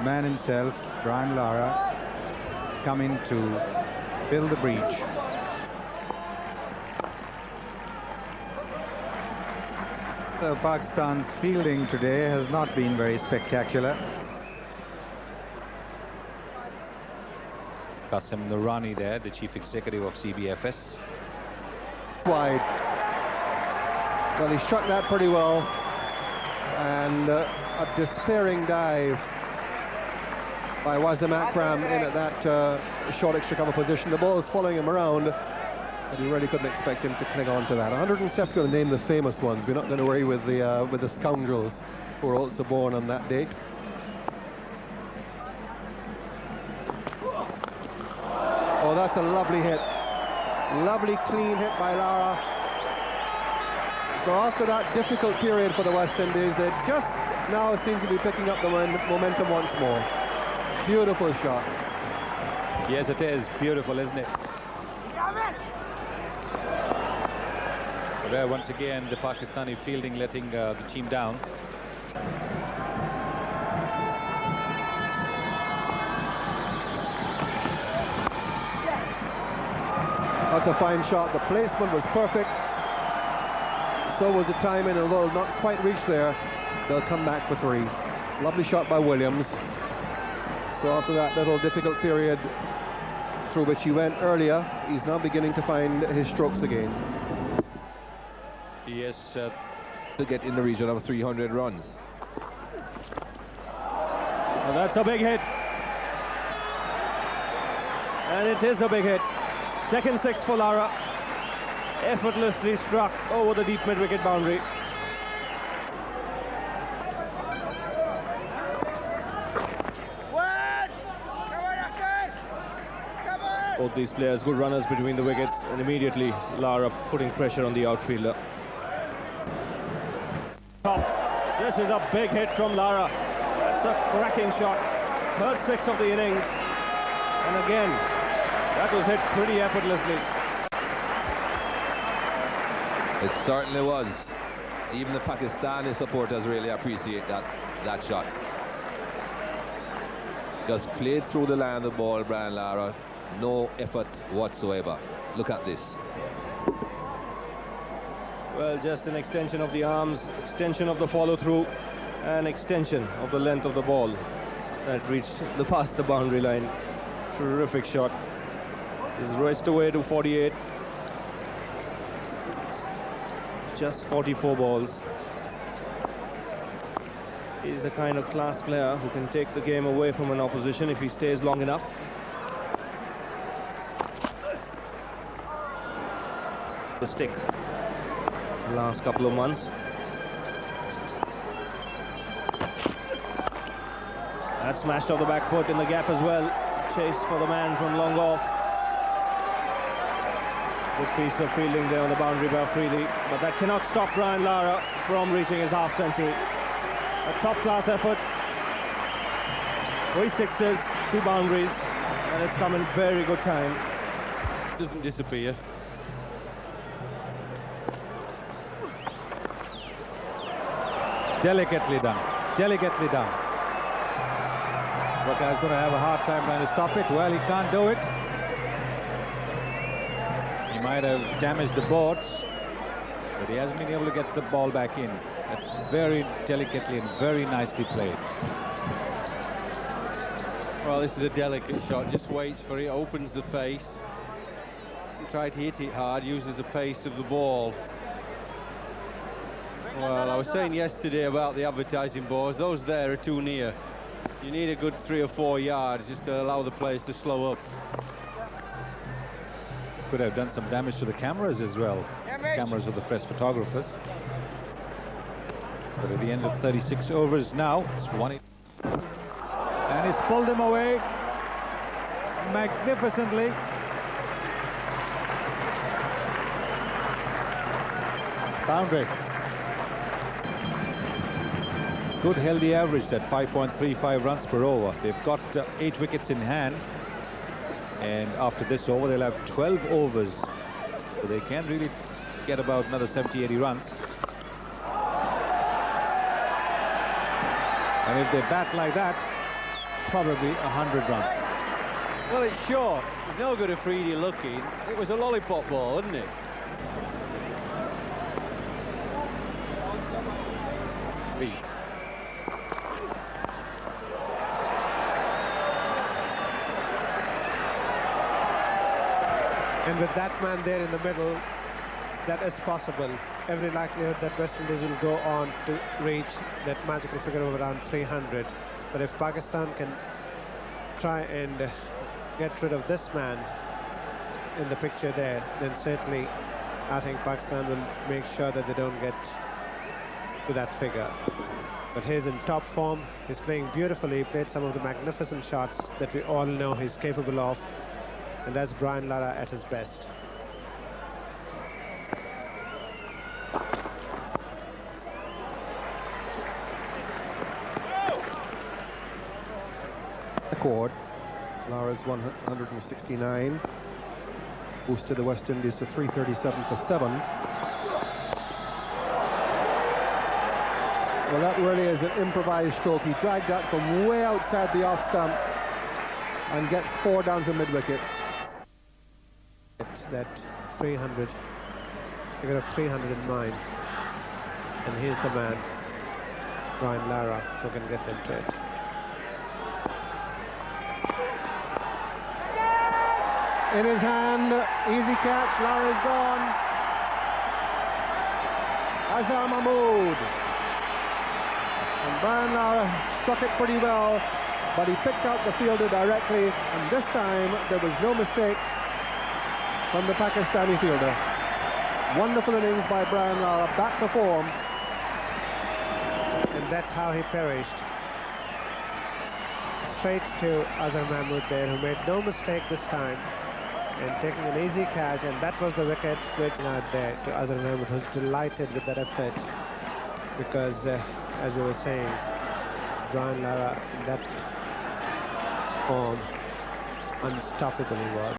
man himself, Brian Lara, come in to fill the breach. So Pakistan's fielding today has not been very spectacular. Qasim Noorani there, the chief executive of CBFS. Wide. Well, he struck that pretty well, and a despairing dive by Wasim Akram in at that short extra cover position. The ball is following him around, but you really couldn't expect him to cling on to that. 107's going to name the famous ones. We're not going to worry with the scoundrels who were also born on that date. Oh, that's a lovely hit. Lovely clean hit by Lara. So after that difficult period for the West Indies, they just now seem to be picking up the momentum once more. Beautiful shot. Yes, it is. Beautiful, isn't it? But there, once again, the Pakistani fielding letting the team down. That's a fine shot. The placement was perfect. So was the timing, although not quite reached there. They'll come back for 3. Lovely shot by Williams. So after that little difficult period through which he went earlier, he's now beginning to find his strokes again. Yes, to get in the region of 300 runs. Well, that's a big hit. And it is a big hit. Second 6 for Lara. Effortlessly struck over the deep mid-wicket boundary. Both these players good runners between the wickets, and immediately Lara putting pressure on the outfielder. This is a big hit from Lara. That's a cracking shot. Third 6 of the innings. And again, that was hit pretty effortlessly. It certainly was. Even the Pakistani supporters really appreciate that shot. Just played through the line of the ball, Brian Lara. No effort whatsoever. Look at this. Well, just an extension of the arms, extension of the follow-through, and extension of the length of the ball that reached past the boundary line. Terrific shot. Is raced away to 48. Just 44 balls. He's the kind of class player who can take the game away from an opposition if he stays long enough. The stick the last couple of months. That smashed off the back foot in the gap as well. Chase for the man from long off. Good piece of fielding there on the boundary by Afridi, but that cannot stop Brian Lara from reaching his half century. A top-class effort. 3 sixes, 2 boundaries, and it's come in very good time. doesn't disappear. Delicately done. Delicately done. Wakai's going to have a hard time trying to stop it. Well, he can't do it. He might have damaged the boards, but he hasn't been able to get the ball back in. That's very delicately and very nicely played. Well, this is a delicate shot. Just waits for it, opens the face, tried to hit it hard, uses the pace of the ball. Well, I was saying yesterday about the advertising boards, those there are too near. You need a good 3 or 4 yards just to allow the players to slow up. Could have done some damage to the cameras as well. Cameras of the press photographers. But at the end of 36 overs now, it's 1-8. And he's pulled him away magnificently. Boundary. Good healthy average, that 5.35 runs per over. They've got 8 wickets in hand, and after this over they'll have 12 overs, so they can really get about another 70-80 runs. And if they bat like that, probably 100 runs. Well, it's short. It's no good if Freedy looking. It was a lollipop ball, wasn't it? And with that man there in the middle, that is possible. Every likelihood that West Indies will go on to reach that magical figure of around 300. But if Pakistan can try and get rid of this man in the picture there, then certainly I think Pakistan will make sure that they don't get to that figure. But he's in top form. He's playing beautifully. He played some of the magnificent shots that we all know he's capable of. And that's Brian Lara at his best. Record. Lara's 169. Boosted the West Indies to 337 for 7. Well, that really is an improvised stroke. He dragged that from way outside the off stump and gets 4 down to mid-wicket. That 300, figure of 309, and here's the man, Brian Lara, who can get them to it. In his hand, easy catch, Lara is gone. Azhar Mahmood. And Brian Lara struck it pretty well, but he picked out the fielder directly, and this time there was no mistake from the Pakistani fielder. Wonderful innings by Brian Lara, back to form. And that's how he perished. Straight to Azhar Mahmood there, who made no mistake this time, and taking an easy catch, and that was the wicket straightened out there to Azhar Mahmood, who's delighted with that effort, because as we were saying, Brian Lara in that form, unstoppable he was.